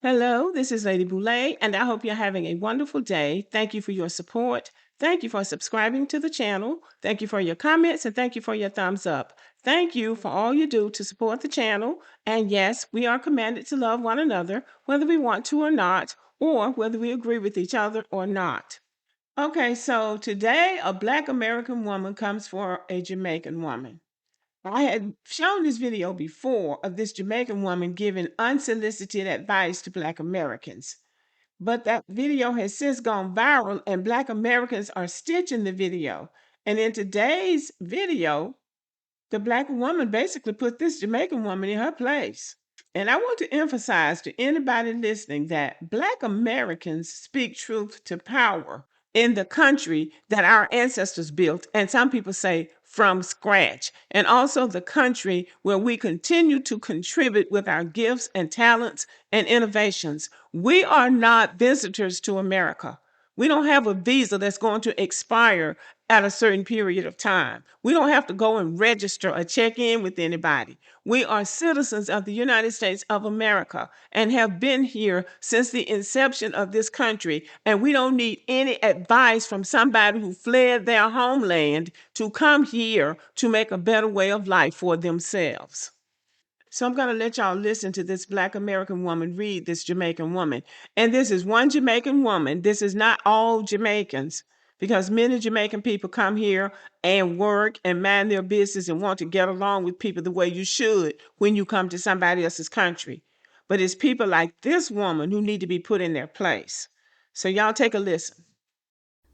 Hello, this is Lady Boulay, and I hope you're having a wonderful day. Thank you for your support. Thank you for subscribing to the channel. Thank you for your comments, and thank you for your thumbs up. Thank you for all you do to support the channel. And yes, we are commanded to love one another, whether we want to or not, or whether we agree with each other or not. Okay, so today a Black American woman comes for a Jamaican woman. I had shown this video before of this Jamaican woman giving unsolicited advice to Black Americans. But that video has since gone viral and Black Americans are stitching the video. And in today's video, the Black woman basically put this Jamaican woman in her place. And I want to emphasize to anybody listening that Black Americans speak truth to power in the country that our ancestors built, and some people say from scratch, and also the country where we continue to contribute with our gifts and talents and innovations. We are not visitors to America. We don't have a visa that's going to expire at a certain period of time. We don't have to go and register or check in with anybody. We are citizens of the United States of America and have been here since the inception of this country. And we don't need any advice from somebody who fled their homeland to come here to make a better way of life for themselves. So I'm going to let y'all listen to this Black American woman read this Jamaican woman. And this is one Jamaican woman. This is not all Jamaicans, because many Jamaican people come here and work and mind their business and want to get along with people the way you should when you come to somebody else's country. But it's people like this woman who need to be put in their place. So y'all take a listen.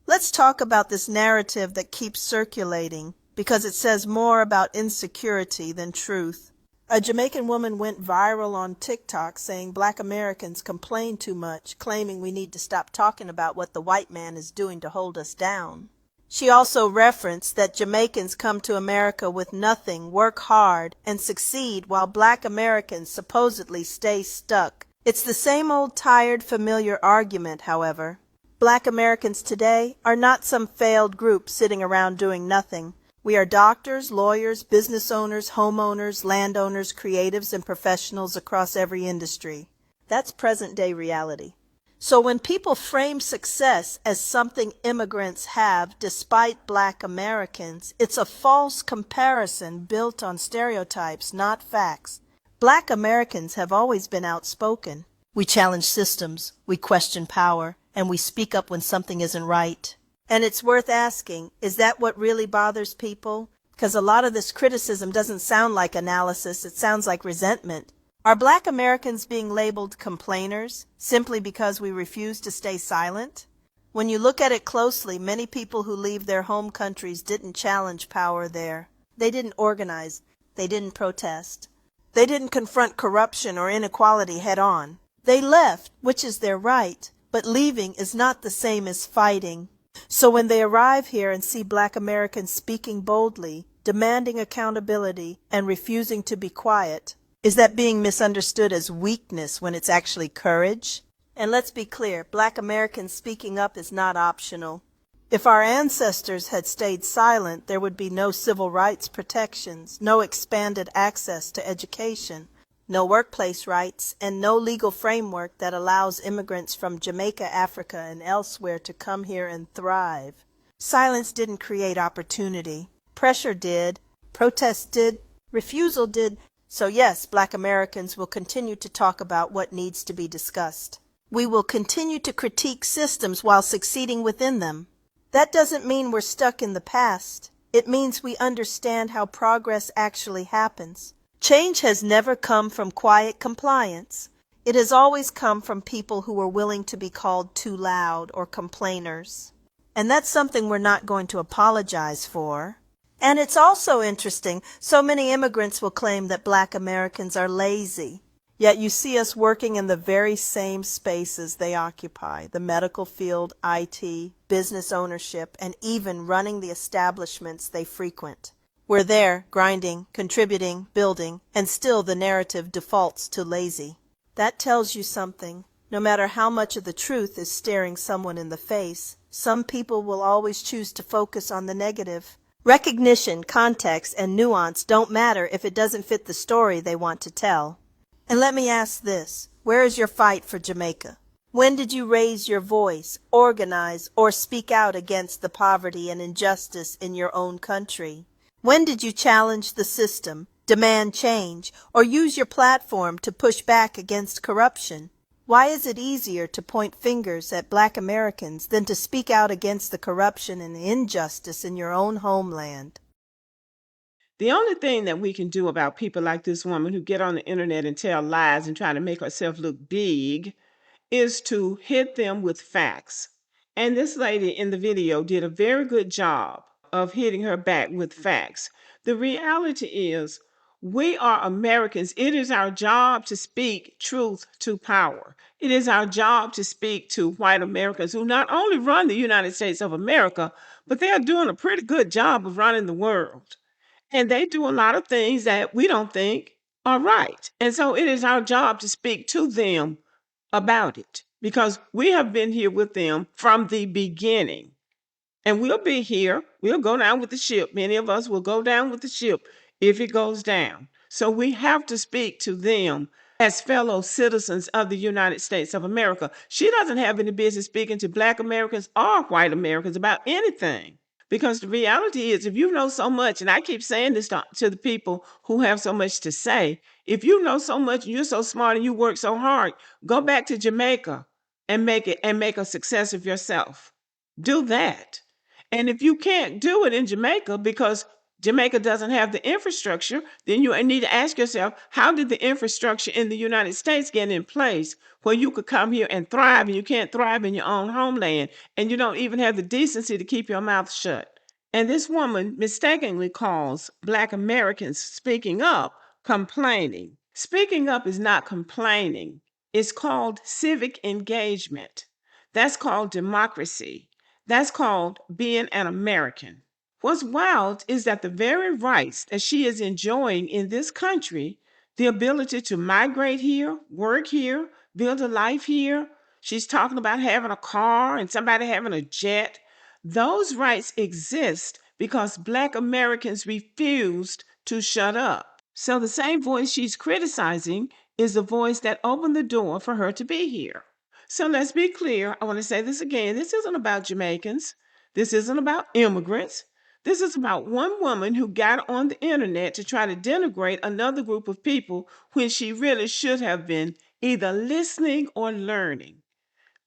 Let's talk about this narrative that keeps circulating because it says more about insecurity than truth. A Jamaican woman went viral on TikTok saying Black Americans complain too much, claiming we need to stop talking about what the white man is doing to hold us down. She also referenced that Jamaicans come to America with nothing, work hard, and succeed while Black Americans supposedly stay stuck. It's the same old tired, familiar argument, however. Black Americans today are not some failed group sitting around doing nothing. We are doctors, lawyers, business owners, homeowners, landowners, creatives, and professionals across every industry. That's present-day reality. So when people frame success as something immigrants have despite Black Americans, it's a false comparison built on stereotypes, not facts. Black Americans have always been outspoken. We challenge systems, we question power, and we speak up when something isn't right. And it's worth asking, is that what really bothers people? Because a lot of this criticism doesn't sound like analysis, it sounds like resentment. Are Black Americans being labeled complainers simply because we refuse to stay silent? When you look at it closely, many people who leave their home countries didn't challenge power there. They didn't organize. They didn't protest. They didn't confront corruption or inequality head on. They left, which is their right, but leaving is not the same as fighting. So when they arrive here and see Black Americans speaking boldly, demanding accountability, and refusing to be quiet, is that being misunderstood as weakness when it's actually courage? And let's be clear, Black Americans speaking up is not optional. If our ancestors had stayed silent, there would be no civil rights protections, no expanded access to education, no workplace rights, and no legal framework that allows immigrants from Jamaica, Africa, and elsewhere to come here and thrive. Silence didn't create opportunity. Pressure did. Protest did. Refusal did. So yes, Black Americans will continue to talk about what needs to be discussed. We will continue to critique systems while succeeding within them. That doesn't mean we're stuck in the past. It means we understand how progress actually happens. Change has never come from quiet compliance. It has always come from people who were willing to be called too loud or complainers. And that's something we're not going to apologize for. And it's also interesting, so many immigrants will claim that Black Americans are lazy. Yet you see us working in the very same spaces they occupy, the medical field, IT, business ownership, and even running the establishments they frequent. We're there, grinding, contributing, building, and still the narrative defaults to lazy. That tells you something. No matter how much of the truth is staring someone in the face, some people will always choose to focus on the negative. Recognition, context, and nuance don't matter if it doesn't fit the story they want to tell. And let me ask this, where is your fight for Jamaica? When did you raise your voice, organize, or speak out against the poverty and injustice in your own country? When did you challenge the system, demand change, or use your platform to push back against corruption? Why is it easier to point fingers at Black Americans than to speak out against the corruption and injustice in your own homeland? The only thing that we can do about people like this woman who get on the internet and tell lies and try to make herself look big is to hit them with facts. And this lady in the video did a very good job of hitting her back with facts. The reality is, we are Americans. It is our job to speak truth to power. It is our job to speak to white Americans who not only run the United States of America, but they are doing a pretty good job of running the world. And they do a lot of things that we don't think are right. And so it is our job to speak to them about it because we have been here with them from the beginning. And we'll be here. We'll go down with the ship. Many of us will go down with the ship if it goes down. So we have to speak to them as fellow citizens of the United States of America. She doesn't have any business speaking to Black Americans or white Americans about anything. Because the reality is, if you know so much, and I keep saying this to the people who have so much to say, if you know so much and you're so smart and you work so hard, go back to Jamaica and make a success of yourself. Do that. And if you can't do it in Jamaica because Jamaica doesn't have the infrastructure, then you need to ask yourself, how did the infrastructure in the United States get in place where you could come here and thrive and you can't thrive in your own homeland and you don't even have the decency to keep your mouth shut? And this woman mistakenly calls Black Americans speaking up complaining. Speaking up is not complaining. It's called civic engagement. That's called democracy. That's called being an American. What's wild is that the very rights that she is enjoying in this country, the ability to migrate here, work here, build a life here, she's talking about having a car and somebody having a jet. Those rights exist because Black Americans refused to shut up. So the same voice she's criticizing is the voice that opened the door for her to be here. So let's be clear. I want to say this again. This isn't about Jamaicans. This isn't about immigrants. This is about one woman who got on the internet to try to denigrate another group of people when she really should have been either listening or learning.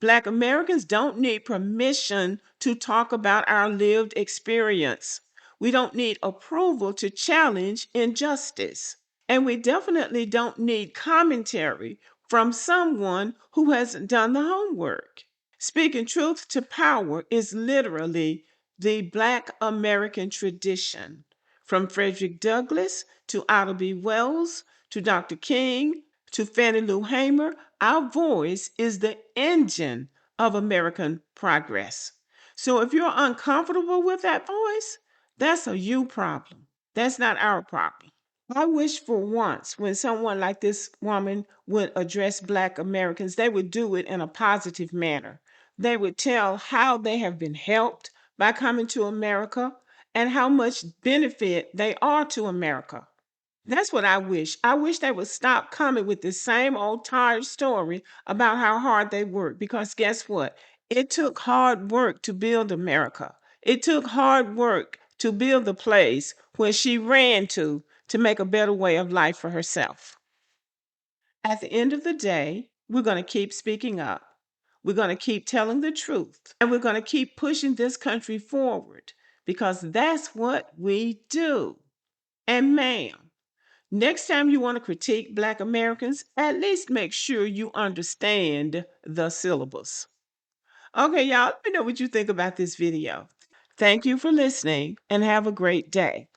Black Americans don't need permission to talk about our lived experience. We don't need approval to challenge injustice. And we definitely don't need commentary from someone who hasn't done the homework. Speaking truth to power is literally the Black American tradition. From Frederick Douglass to Ida B. Wells to Dr. King to Fannie Lou Hamer, our voice is the engine of American progress. So if you're uncomfortable with that voice, that's a you problem. That's not our problem. I wish for once when someone like this woman would address Black Americans, they would do it in a positive manner. They would tell how they have been helped by coming to America and how much benefit they are to America. That's what I wish. I wish they would stop coming with the same old tired story about how hard they work. Because guess what? It took hard work to build America. It took hard work to build the place where she ran to make a better way of life for herself. At the end of the day, we're going to keep speaking up. We're going to keep telling the truth. And we're going to keep pushing this country forward because that's what we do. And ma'am, Next time you want to critique Black Americans, at least make sure you understand the syllabus. Okay, y'all, let me know what you think about this video. Thank you for listening and have a great day.